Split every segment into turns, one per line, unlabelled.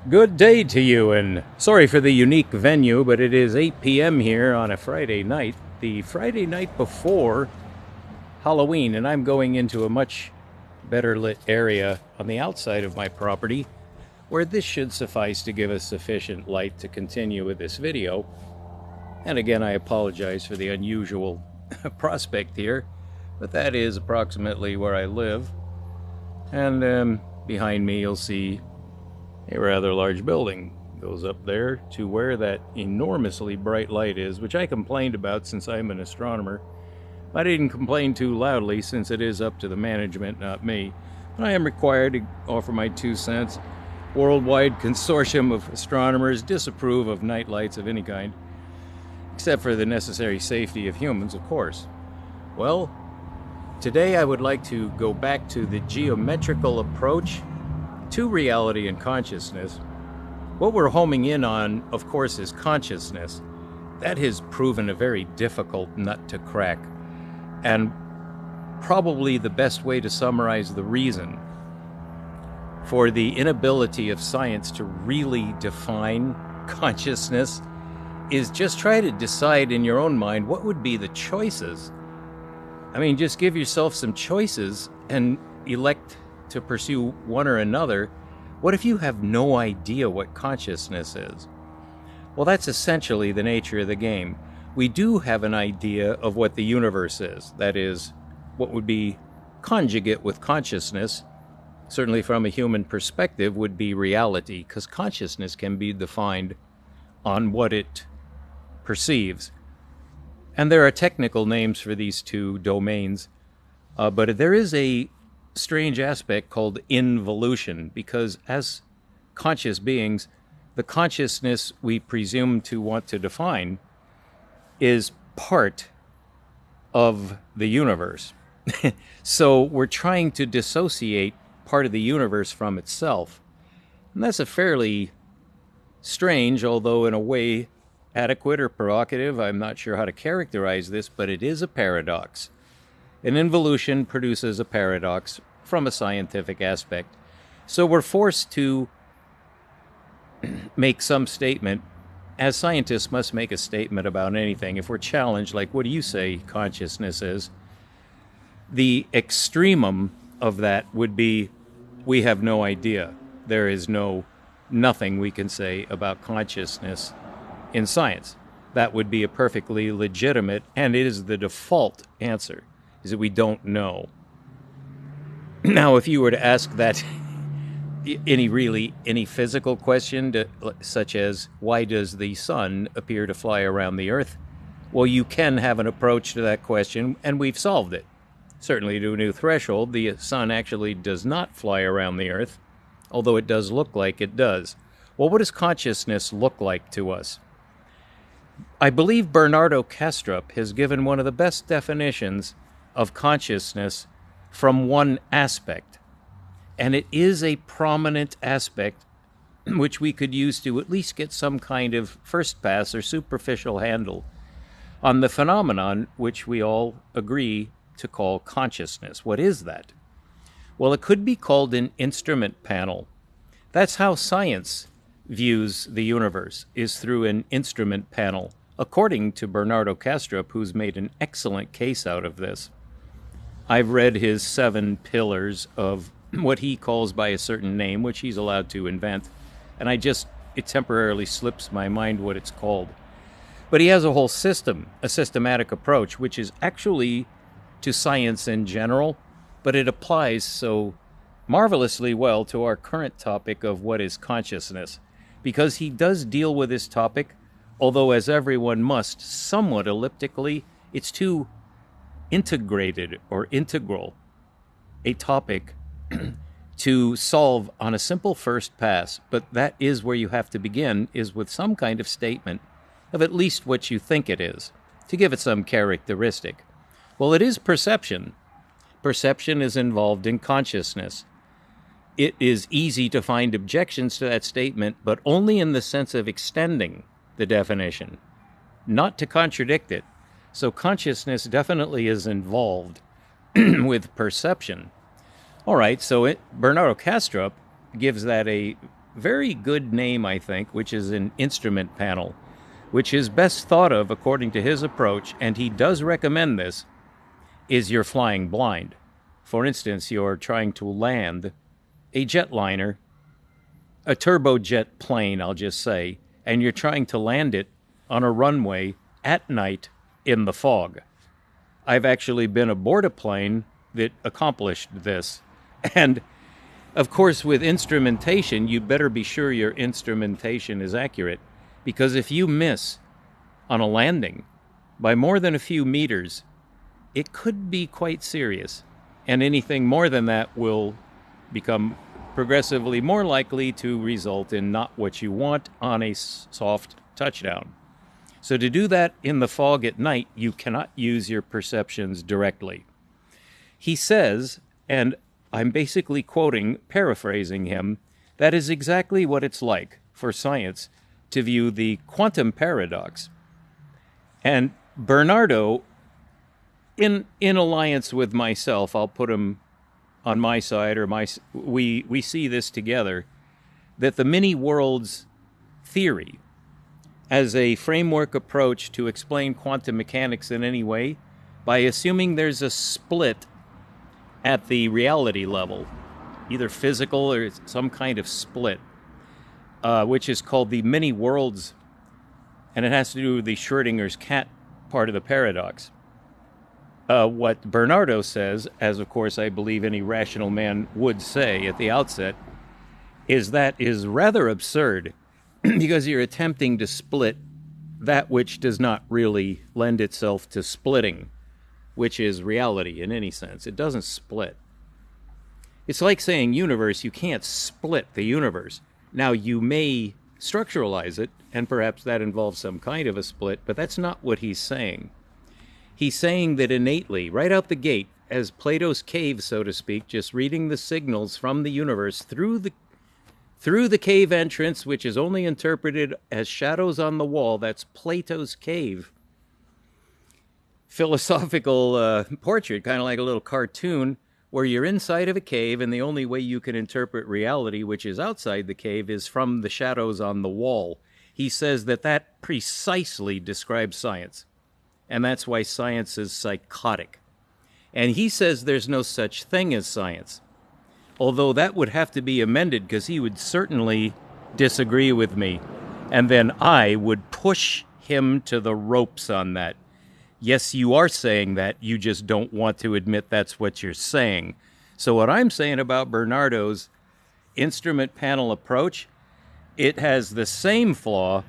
Good day to you, and sorry for the unique venue, but it is 8 p.m. here on a Friday night, the Friday night before Halloween, and I'm going into a much better lit area on the outside of my property where this should suffice to give us sufficient light to continue with this video. And again, I apologize for the unusual prospect here, but that is approximately where I live. And behind me, you'll see a rather large building goes up there to where that enormously bright light is, which I complained about since I'm an astronomer. I didn't complain too loudly since it is up to the management, not me. But I am required to offer my 2 cents. Worldwide consortium of astronomers disapprove of night lights of any kind, except for the necessary safety of humans, of course. Well, today I would like to go back to the geometrical approach to reality and consciousness. What we're homing in on, of course, is consciousness. That has proven a very difficult nut to crack, and probably the best way to summarize the reason for the inability of science to really define consciousness is just try to decide in your own mind what would be the choices. I mean, just give yourself some choices and elect to pursue one or another. What if you have no idea what consciousness is? Well, that's essentially the nature of the game. We do have an idea of what the universe is. That is, what would be conjugate with consciousness, certainly from a human perspective, would be reality, because consciousness can be defined on what it perceives. And there are technical names for these two domains, but there is a strange aspect called involution, because as conscious beings, the consciousness we presume to want to define is part of the universe. So we're trying to dissociate part of the universe from itself. And that's a fairly strange, although in a way adequate or provocative, I'm not sure how to characterize this, but it is a paradox. An involution produces a paradox from a scientific aspect. So we're forced to make some statement, as scientists must make a statement about anything. If we're challenged, like, what do you say consciousness is? The extremum of that would be, we have no idea. There is nothing we can say about consciousness in science. That would be a perfectly legitimate, and it is the default answer, is that we don't know. Now, if you were to ask that any physical question, such as why does the sun appear to fly around the earth? Well, you can have an approach to that question, and we've solved it. Certainly to a new threshold, the sun actually does not fly around the earth, although it does look like it does. Well, what does consciousness look like to us? I believe Bernardo Kastrup has given one of the best definitions of consciousness from one aspect, and it is a prominent aspect which we could use to at least get some kind of first pass or superficial handle on the phenomenon which we all agree to call consciousness. What is that? Well, it could be called an instrument panel. That's how science views the universe, is through an instrument panel, according to Bernardo Kastrup, who's made an excellent case out of this. I've read his 7 pillars of what he calls by a certain name, which he's allowed to invent, and it temporarily slips my mind what it's called. But he has a whole system, a systematic approach, which is actually to science in general, but it applies so marvelously well to our current topic of what is consciousness, because he does deal with this topic, although as everyone must, somewhat elliptically. It's too integrated or integral a topic to solve on a simple first pass, but that is where you have to begin, is with some kind of statement of at least what you think it is, to give it some characteristic. Well, it is perception. Perception is involved in consciousness. It is easy to find objections to that statement, but only in the sense of extending the definition, not to contradict it. So consciousness definitely is involved with perception. All right, so Bernardo Kastrup gives that a very good name, I think, which is an instrument panel, which is best thought of according to his approach, and he does recommend this, is you're flying blind. For instance, you're trying to land a jetliner, a turbojet plane, I'll just say, and you're trying to land it on a runway at night in the fog. I've actually been aboard a plane that accomplished this. And of course, with instrumentation, you better be sure your instrumentation is accurate, because if you miss on a landing by more than a few meters, it could be quite serious. And anything more than that will become progressively more likely to result in not what you want on a soft touchdown. So to do that in the fog at night, you cannot use your perceptions directly. He says, and I'm basically quoting, paraphrasing him, that is exactly what it's like for science to view the quantum paradox. And Bernardo, in alliance with myself, I'll put him on my side, or we see this together, that the many worlds theory as a framework approach to explain quantum mechanics in any way, by assuming there's a split at the reality level, either physical or some kind of split, which is called the many worlds, and it has to do with the Schrodinger's cat part of the paradox. What Bernardo says, as of course I believe any rational man would say at the outset, is that is rather absurd, because you're attempting to split that which does not really lend itself to splitting, which is reality in any sense. It doesn't split. It's like saying universe, you can't split the universe. Now, you may structuralize it, and perhaps that involves some kind of a split, but that's not what he's saying. He's saying that innately, right out the gate, as Plato's cave, so to speak, just reading the signals from the universe through the cave entrance, which is only interpreted as shadows on the wall, that's Plato's cave. Philosophical portrait, kind of like a little cartoon, where you're inside of a cave, and the only way you can interpret reality, which is outside the cave, is from the shadows on the wall. He says that that precisely describes science, and that's why science is psychotic. And he says there's no such thing as science, although that would have to be amended, because he would certainly disagree with me, and then I would push him to the ropes on that. Yes, you are saying that, you just don't want to admit that's what you're saying. So what I'm saying about Bernardo's instrument panel approach, it has the same flaw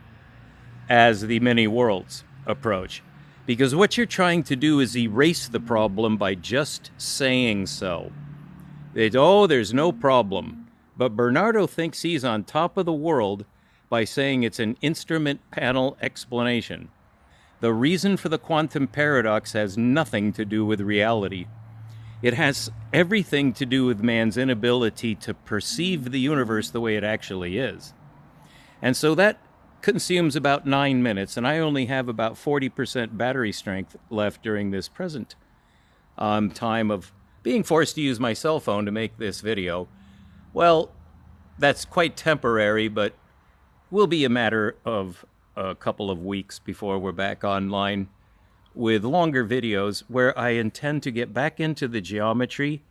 as the many worlds approach. Because what you're trying to do is erase the problem by just saying so. There's no problem. But Bernardo thinks he's on top of the world by saying it's an instrument panel explanation. The reason for the quantum paradox has nothing to do with reality. It has everything to do with man's inability to perceive the universe the way it actually is. And so that consumes about 9 minutes, and I only have about 40% battery strength left during this present time of being forced to use my cell phone to make this video. Well, that's quite temporary, but will be a matter of a couple of weeks before we're back online with longer videos where I intend to get back into the geometry,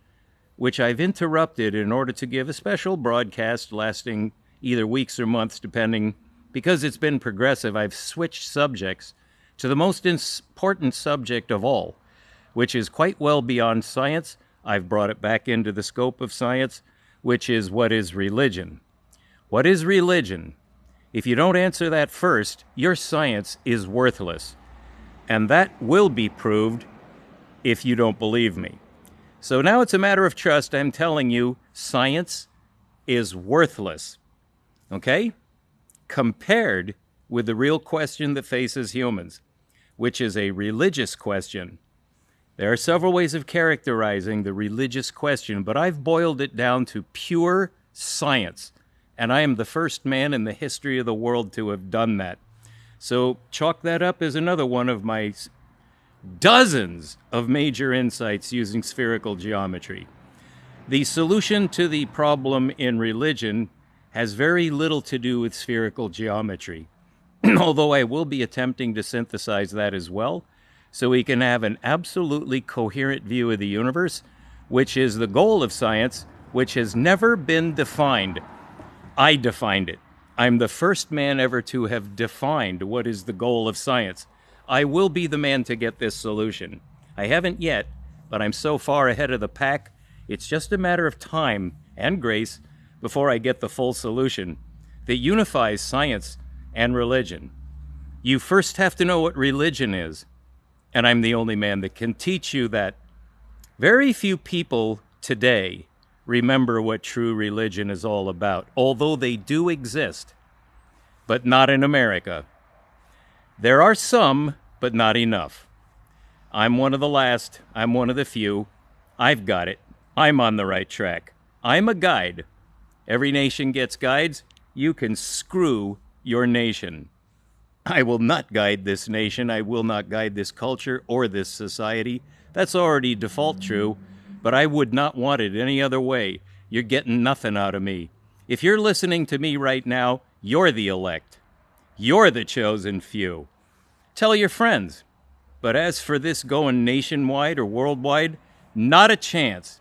which I've interrupted in order to give a special broadcast lasting either weeks or months, depending. Because it's been progressive, I've switched subjects to the most important subject of all, which is quite well beyond science. I've brought it back into the scope of science, which is what is religion. What is religion? If you don't answer that first, your science is worthless. And that will be proved if you don't believe me. So now it's a matter of trust. I'm telling you, science is worthless. Okay? Compared with the real question that faces humans, which is a religious question. There are several ways of characterizing the religious question, but I've boiled it down to pure science. And I am the first man in the history of the world to have done that. So chalk that up as another one of my dozens of major insights using spherical geometry. The solution to the problem in religion has very little to do with spherical geometry, although I will be attempting to synthesize that as well, so we can have an absolutely coherent view of the universe, which is the goal of science, which has never been defined. I defined it. I'm the first man ever to have defined what is the goal of science. I will be the man to get this solution. I haven't yet, but I'm so far ahead of the pack, it's just a matter of time and grace before I get the full solution that unifies science and religion. You first have to know what religion is, and I'm the only man that can teach you that. Very few people today remember what true religion is all about, although they do exist, but not in America. There are some, but not enough. I'm one of the last. I'm one of the few. I've got it. I'm on the right track. I'm a guide. Every nation gets guides. You can screw your nation. I will not guide this nation. I will not guide this culture or this society. That's already default true, but I would not want it any other way. You're getting nothing out of me. If you're listening to me right now, you're the elect. You're the chosen few. Tell your friends. But as for this going nationwide or worldwide, not a chance.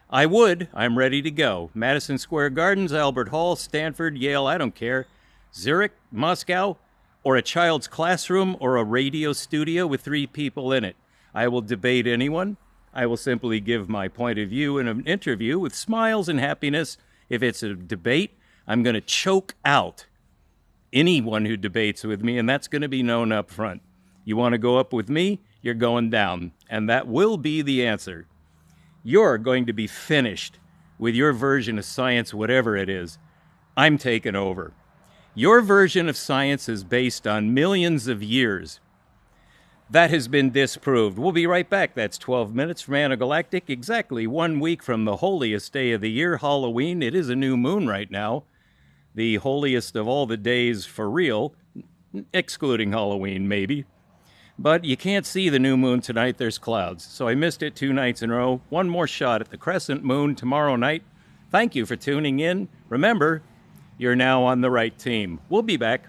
I'm ready to go. Madison Square Gardens, Albert Hall, Stanford, Yale, I don't care. Zurich, Moscow, or a child's classroom or a radio studio with 3 people in it. I will debate anyone. I will simply give my point of view in an interview with smiles and happiness. If it's a debate, I'm going to choke out anyone who debates with me, and that's going to be known up front. You want to go up with me, you're going down, and that will be the answer. You're going to be finished with your version of science, whatever it is. I'm taking over. Your version of science is based on millions of years. That has been disproved. We'll be right back. That's 12 minutes from Anagalactic, exactly 1 week from the holiest day of the year, Halloween. It is a new moon right now, the holiest of all the days for real, excluding Halloween, maybe. But you can't see the new moon tonight. There's clouds. So I missed it 2 nights in a row. One more shot at the crescent moon tomorrow night. Thank you for tuning in. Remember, you're now on the right team. We'll be back.